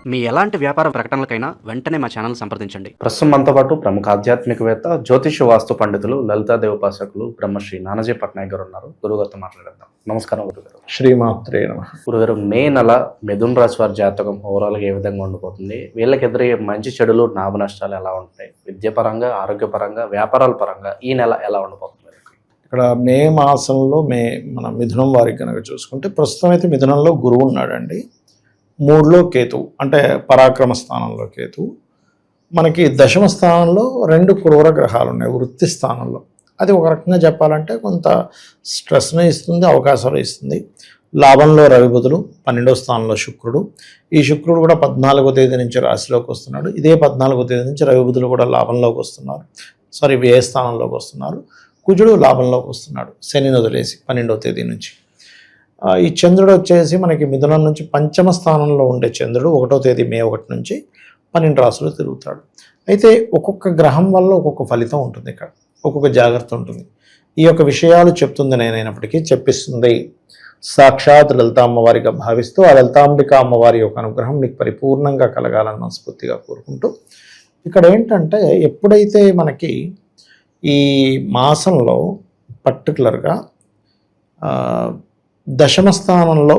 మీ ఎలాంటి వ్యాపార ప్రకటనలకైనా వెంటనే మా ఛానల్ సంప్రదించండి. ప్రస్తుతం మనతో పాటు ప్రముఖ ఆధ్యాత్మికవేత్త, జ్యోతిష వాస్తు పండితులు, లలితాదేవి ఉపాసకులు బ్రహ్మశ్రీ నానాజీ పట్నాయక్ గారు ఉన్నారు. గురుగారితో మాట్లాడేద్దాం. నమస్కారం గురుగారు. శ్రీమాత్రే నమః. గురుగారు, మే నెల మిథున రాశి వారి జాతకం ఓవరాల్గా ఏ విధంగా ఉండిపోతుంది? వీళ్ళకి ఎదురయ్యే మంచి చెడులు, లాభ నష్టాలు ఎలా ఉంటాయి? విద్యాపరంగా, ఆరోగ్యపరంగా, వ్యాపారాల పరంగా ఈ నెల ఎలా ఉండిపోతుంది? ఇక్కడ మే మాసంలో మన మిథునం వారికి కనుక చూసుకుంటే ప్రస్తుతం అయితే మిథునంలో గురువు ఉన్నాడండి. 3లో కేతువు, అంటే పరాక్రమ స్థానంలో కేతువు. మనకి దశమ స్థానంలో 2 క్రూర గ్రహాలు ఉన్నాయి వృత్తి స్థానంలో. అది ఒక రకంగా చెప్పాలంటే కొంత స్ట్రెస్ని ఇస్తుంది, అవకాశాలు ఇస్తుంది. లాభంలో రవి బుధులు, 12వ స్థానంలో శుక్రుడు. ఈ శుక్రుడు కూడా 14వ తేదీ నుంచి రాశిలోకి వస్తున్నాడు. ఇదే 14వ తేదీ నుంచి రవి బుధులు కూడా లాభంలోకి వస్తున్నారు, వ్యయ స్థానంలోకి వస్తున్నారు. కుజుడు లాభంలోకి వస్తున్నాడు శనిని వదిలేసి 12వ తేదీ నుంచి. ఈ చంద్రుడు వచ్చేసి మనకి మిథునం నుంచి పంచమ స్థానంలో ఉండే చంద్రుడు 1వ తేదీ మే 1 నుంచి 12 రాశులు తిరుగుతాడు. అయితే ఒక్కొక్క గ్రహం వల్ల ఒక్కొక్క ఫలితం ఉంటుంది, ఇక్కడ ఒక్కొక్క జాగ్రత్త ఉంటుంది. ఈ యొక్క విషయాలు చెప్తుంది నేనైనప్పటికీ చెప్పిస్తుంది సాక్షాత్ లలితా అమ్మవారిగా భావిస్తూ ఆ లలితాంబిక అమ్మవారి యొక్క అనుగ్రహం మీకు పరిపూర్ణంగా కలగాలని మనస్ఫూర్తిగా కోరుకుంటూ, ఇక్కడ ఏంటంటే ఎప్పుడైతే మనకి ఈ మాసంలో పర్టికులర్గా దశమ స్థానంలో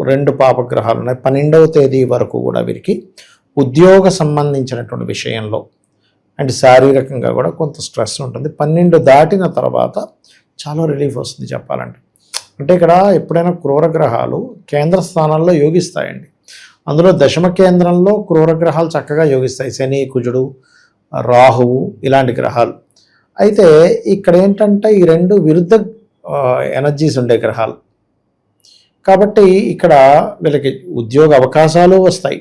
2 పాపగ్రహాలు ఉన్నాయి. 12వ తేదీ వరకు కూడా వీరికి ఉద్యోగ సంబంధించినటువంటి విషయంలో అండ్ శారీరకంగా కూడా కొంత స్ట్రెస్ ఉంటుంది. 12 దాటిన తర్వాత చాలా రిలీఫ్ వస్తుంది చెప్పాలంటే. అంటే ఇక్కడ ఎప్పుడైనా క్రూర గ్రహాలు కేంద్ర స్థానాల్లో యోగిస్తాయండి. అందులో దశమ కేంద్రంలో క్రూర గ్రహాలు చక్కగా యోగిస్తాయి, శని, కుజుడు, రాహువు ఇలాంటి గ్రహాలు. అయితే ఇక్కడ ఏంటంటే ఈ 2 విరుద్ధ ఎనర్జీస్ ఉండే గ్రహాలు కాబట్టి ఇక్కడ వీళ్ళకి ఉద్యోగ అవకాశాలు వస్తాయి,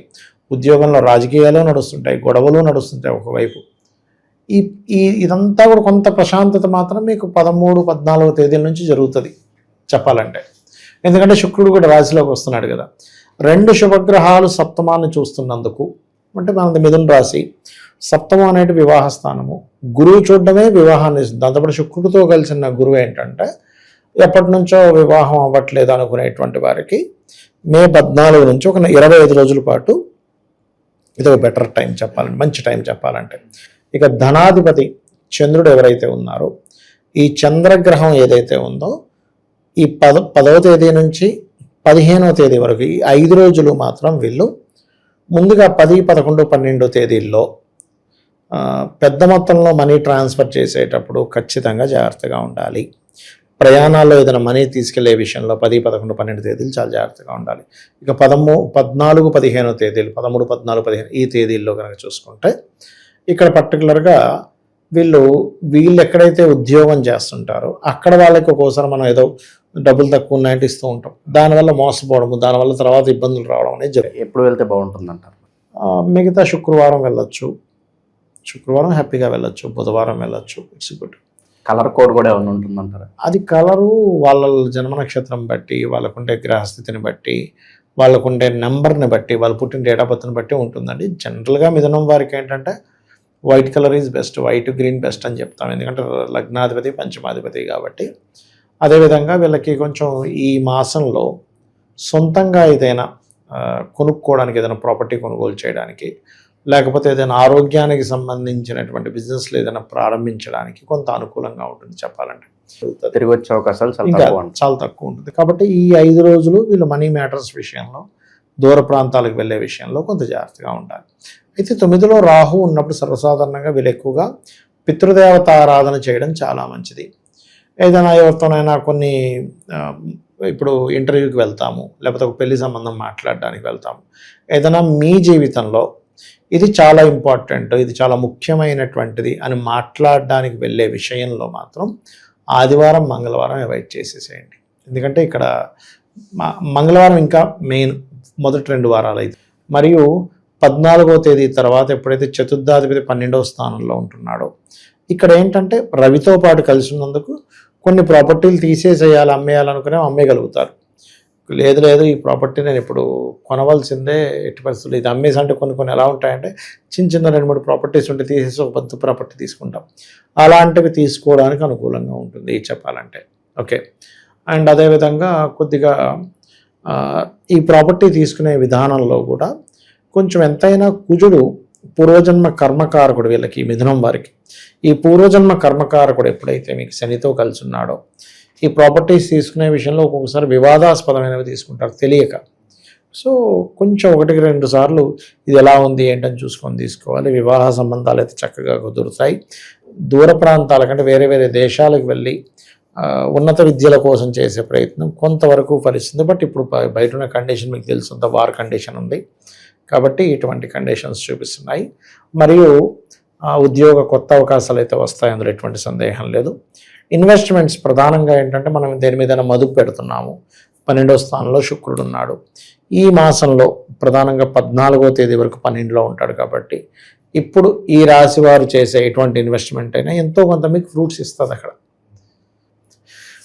ఉద్యోగంలో రాజకీయాలు నడుస్తుంటాయి, గొడవలు నడుస్తుంటాయి ఒకవైపు. ఇదంతా కూడా కొంత ప్రశాంతత మాత్రం మీకు 13, 14వ తేదీల నుంచి జరుగుతుంది చెప్పాలంటే. ఎందుకంటే శుక్రుడు కూడా రాశిలోకి వస్తున్నాడు కదా. 2 శుభగ్రహాలు సప్తమాన్ని చూస్తున్నందుకు, అంటే మనది మిథున రాశి, సప్తమం అనేది వివాహ స్థానము. గురువు చూడడమే వివాహాన్ని ఇస్తుంది. దాంతోపాటు శుక్రుడితో కలిసిన గురువు ఏంటంటే ఎప్పటి నుంచో వివాహం అవ్వట్లేదు అనుకునేటువంటి వారికి మే 14 నుంచి ఒక 25 రోజుల పాటు ఇది ఒక బెటర్ టైం చెప్పాలంటే, మంచి టైం చెప్పాలంటే. ఇక ధనాధిపతి చంద్రుడు ఎవరైతే ఉన్నారో, ఈ చంద్రగ్రహం ఏదైతే ఉందో ఈ 10వ తేదీ నుంచి 15వ తేదీ వరకు ఈ 5 రోజులు మాత్రం వీళ్ళు ముందుగా 10, 11, 12 తేదీల్లో పెద్ద మొత్తంలో మనీ ట్రాన్స్ఫర్ చేసేటప్పుడు ఖచ్చితంగా జాగ్రత్తగా ఉండాలి. ప్రయాణాల్లో ఏదైనా మనీ తీసుకెళ్లే విషయంలో 10, 11, 12 తేదీలు చాలా జాగ్రత్తగా ఉండాలి. ఇక 14, 15 తేదీలు, 13, 14, 15 ఈ తేదీల్లో కనుక చూసుకుంటే ఇక్కడ పర్టికులర్గా వీళ్ళు ఎక్కడైతే ఉద్యోగం చేస్తుంటారో అక్కడ వాళ్ళకి ఒక్కోసారి మనం ఏదో డబ్బులు తక్కువ ఉన్నాయంటే ఇస్తూ ఉంటాం. దానివల్ల మోసపోవడము, దానివల్ల తర్వాత ఇబ్బందులు రావడం అనేది జరుగుతుంది. ఎప్పుడు వెళ్తే బాగుంటుంది అంటారు? మిగతా శుక్రవారం వెళ్ళొచ్చు, శుక్రవారం హ్యాపీగా వెళ్ళొచ్చు, బుధవారం వెళ్ళొచ్చు. It's good. కలర్ కోడ్ కూడా ఏమైనా ఉంటుందంటారా? అది కలరు వాళ్ళ జన్మ నక్షత్రం బట్టి, వాళ్ళకుండే గ్రహస్థితిని బట్టి, వాళ్ళకుండే నెంబర్ని బట్టి, వాళ్ళు పుట్టిన డేట్ ఆఫ్ బర్త్ని బట్టి ఉంటుందండి. జనరల్గా మిథునం వారికి ఏంటంటే white colour is best, white green best అని చెప్తాం. ఎందుకంటే లగ్నాధిపతి పంచమాధిపతి కాబట్టి. అదేవిధంగా వీళ్ళకి కొంచెం ఈ మాసంలో సొంతంగా ఏదైనా కొనుక్కోవడానికి, ఏదైనా ప్రాపర్టీ కొనుగోలు చేయడానికి, లేకపోతే ఏదైనా ఆరోగ్యానికి సంబంధించినటువంటి బిజినెస్లు ఏదైనా ప్రారంభించడానికి కొంత అనుకూలంగా ఉంటుంది చెప్పాలంటే. తిరిగి వచ్చే అవకాశాలు చాలా తక్కువ ఉంటుంది. కాబట్టి ఈ 5 రోజులు వీళ్ళు మనీ మ్యాటర్స్ విషయంలో, దూర ప్రాంతాలకు వెళ్ళే విషయంలో కొంత జాగ్రత్తగా ఉండాలి. అయితే 9లో రాహు ఉన్నప్పుడు సర్వసాధారణంగా వీళ్ళు ఎక్కువగా పితృదేవత ఆరాధన చేయడం చాలా మంచిది. ఏదైనా ఎవరితోనైనా కొన్ని ఇప్పుడు ఇంటర్వ్యూకి వెళ్తాము, లేకపోతే ఒక పెళ్లి సంబంధం మాట్లాడడానికి వెళ్తాము, ఏదైనా మీ జీవితంలో ఇది చాలా ఇంపార్టెంట్, ఇది చాలా ముఖ్యమైనటువంటిది అని మాట్లాడడానికి వెళ్ళే విషయంలో మాత్రం ఆదివారం, మంగళవారం అవాయిడ్ చేసేసేయండి. ఎందుకంటే ఇక్కడ మంగళవారం ఇంకా మెయిన్ మొదటి 2 వారాలు అయితే, మరియు 14వ తేదీ తర్వాత ఎప్పుడైతే చతుర్థాధిపతి 12వ స్థానంలో ఉంటున్నాడో, ఇక్కడ ఏంటంటే రవితో పాటు కలిసి ఉన్నందుకు కొన్ని ప్రాపర్టీలు తీసేసేయాలి, అమ్మేయాలనుకునే అమ్మేయగలుగుతారు. లేదు ఈ ప్రాపర్టీ నేను ఇప్పుడు కొనవలసిందే, ఎట్టి పరిస్థితులు ఇది అమ్మేసి. అంటే కొన్ని ఎలా ఉంటాయంటే చిన్న 2-3 ప్రాపర్టీస్ ఉంటే తీసేసి ఒక పెద్ద ప్రాపర్టీ తీసుకుంటాం. అలాంటివి తీసుకోవడానికి అనుకూలంగా ఉంటుంది చెప్పాలంటే. ఓకే. అండ్ అదేవిధంగా కొద్దిగా ఈ ప్రాపర్టీ తీసుకునే విధానంలో కూడా కొంచెం ఎంతైనా కుజుడు పూర్వజన్మ కర్మకారకుడు వీళ్ళకి, మిథునం వారికి. ఈ పూర్వజన్మ కర్మకారకుడు ఎప్పుడైతే మీకు శనితో కలిసి ఉన్నాడో, ఈ ప్రాపర్టీస్ తీసుకునే విషయంలో ఒక్కొక్కసారి వివాదాస్పదమైనవి తీసుకుంటారు తెలియక. సో కొంచెం 1-2 సార్లు ఇది ఎలా ఉంది ఏంటని చూసుకొని తీసుకోవాలి. వివాహ సంబంధాలు అయితే చక్కగా కుదురుతాయి. దూర ప్రాంతాల కంటే వేరే వేరే దేశాలకు వెళ్ళి ఉన్నత విద్యల కోసం చేసే ప్రయత్నం కొంతవరకు ఫలిస్తుంది. బట్ ఇప్పుడు బయట ఉన్న కండిషన్ మీకు తెలుసుంత వార్ కండిషన్ ఉంది కాబట్టి ఇటువంటి కండిషన్స్ చూపిస్తున్నాయి. మరియు ఉద్యోగ కొత్త అవకాశాలు అయితే వస్తాయి, అందులో ఎటువంటి సందేహం లేదు. ఇన్వెస్ట్మెంట్స్ ప్రధానంగా ఏంటంటే మనం దేని మీద మదుపు పెడుతున్నాము. 12వ స్థానంలో శుక్రుడు ఉన్నాడు. ఈ మాసంలో ప్రధానంగా 14వ తేదీ వరకు 12లో ఉంటాడు కాబట్టి ఇప్పుడు ఈ రాశి వారు చేసే ఎటువంటి ఇన్వెస్ట్మెంట్ అయినా ఎంతో కొంత మీకు ఫ్రూట్స్ ఇస్తుంది. అక్కడ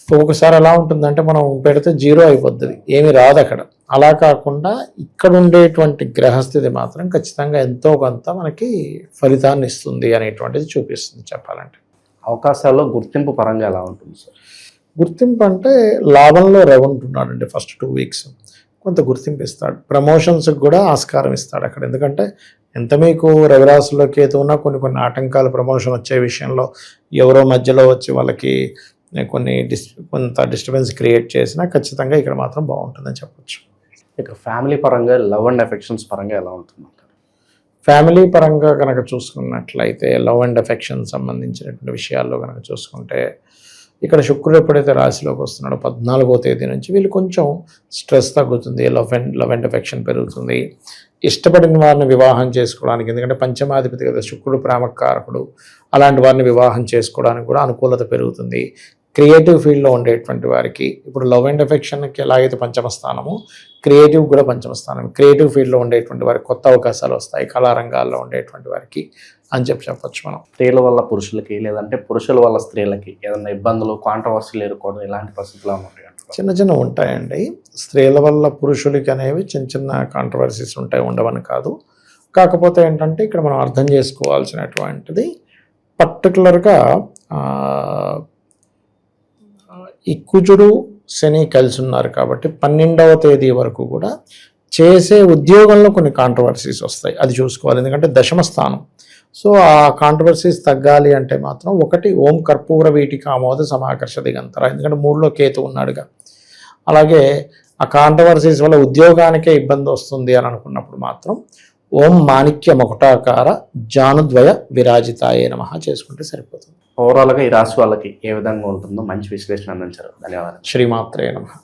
ఒక్కొక్కసారి ఎలా ఉంటుందంటే మనం పెడితే జీరో అయిపోతుంది, ఏమి రాదు అక్కడ. అలా కాకుండా ఇక్కడ ఉండేటువంటి గ్రహస్థితి మాత్రం ఖచ్చితంగా ఎంతో కొంత మనకి ఫలితాన్ని ఇస్తుంది అనేటువంటిది చూపిస్తుంది చెప్పాలంటే. అవకాశాల్లో గుర్తింపు పరంగా ఎలా ఉంటుంది సార్? గుర్తింపు అంటే లాభంలో ఉంటున్నాడండి. ఫస్ట్ 2 వీక్స్ కొంత గుర్తింపు ఇస్తాడు. ప్రమోషన్స్కి కూడా ఆస్కారం ఇస్తాడు అక్కడ. ఎందుకంటే ఎంత మీకు రవిరాశిలో కేతు ఉన్నా కొన్ని ఆటంకాలు ప్రమోషన్ వచ్చే విషయంలో ఎవరో మధ్యలో వచ్చి వాళ్ళకి కొంత డిస్టర్బెన్స్ క్రియేట్ చేసినా ఖచ్చితంగా ఇక్కడ మాత్రం బాగుంటుందని చెప్పొచ్చు. ఇక ఫ్యామిలీ పరంగా లవ్ అండ్ అఫెక్షన్స్ పరంగా ఎలా ఉంటుంది? ఫ్యామిలీ పరంగా కనుక చూసుకున్నట్లయితే లవ్ అండ్ అఫెక్షన్ సంబంధించినటువంటి విషయాల్లో కనుక చూసుకుంటే ఇక్కడ శుక్రుడు ఎప్పుడైతే రాశిలోకి వస్తున్నాడో 14వ తేదీ నుంచి వీళ్ళు కొంచెం స్ట్రెస్ తగ్గుతుంది, లవ్ అండ్ అఫెక్షన్ పెరుగుతుంది. ఇష్టపడిన వారిని వివాహం చేసుకోవడానికి, ఎందుకంటే పంచమాధిపతి కదా శుక్రుడు, ప్రేమకారకుడు, అలాంటి వారిని వివాహం చేసుకోవడానికి కూడా అనుకూలత పెరుగుతుంది. క్రియేటివ్ ఫీల్డ్లో ఉండేటువంటి వారికి ఇప్పుడు లవ్ అండ్ అఫెక్షన్కి ఎలాగైతే పంచమ స్థానము, క్రియేటివ్ కూడా పంచమ స్థానం. క్రియేటివ్ ఫీల్డ్లో ఉండేటువంటి వారికి కొత్త అవకాశాలు వస్తాయి, కళారంగాల్లో ఉండేటువంటి వారికి అని చెప్పొచ్చు మనం. స్త్రీల వల్ల పురుషులకి, లేదంటే పురుషుల వల్ల స్త్రీలకి ఏదైనా ఇబ్బందులు, కాంట్రవర్సీలు ఎదుర్కోవడం ఇలాంటి పరిస్థితులు ఉంటాయి? చిన్న ఉంటాయండి. స్త్రీల వల్ల పురుషులకి అనేవి చిన్న కాంట్రవర్సీస్ ఉంటాయి, ఉండవని కాదు. కాకపోతే ఏంటంటే ఇక్కడ మనం అర్థం చేసుకోవాల్సినటువంటిది పర్టికులర్గా ఈ కుజుడు శని కలిసి ఉన్నారు కాబట్టి 12వ తేదీ వరకు కూడా చేసే ఉద్యోగంలో కొన్ని కాంట్రవర్సీస్ వస్తాయి, అది చూసుకోవాలి. ఎందుకంటే దశమ స్థానం. సో ఆ కాంట్రవర్సీస్ తగ్గాలి అంటే మాత్రం ఒకటి ఓం కర్పూర వీటికామోద సమాకర్ష దిగంతర, ఎందుకంటే 3లో కేతు ఉన్నాడుగా. అలాగే ఆ కాంట్రవర్సీస్ వల్ల ఉద్యోగానికే ఇబ్బంది వస్తుంది అని అనుకున్నప్పుడు మాత్రం ఓం మాణిక్య మకుటాకార జానుద్వయ విరాజితాయే నమః చేసుకుంటే సరిపోతుంది. ఓవరాల్గా ఈ రాశి వాళ్ళకి ఏ విధంగా ఉంటుందో మంచి విశ్లేషణ అందించారు. ధన్యవాదాలు. శ్రీమాత్రే నమః.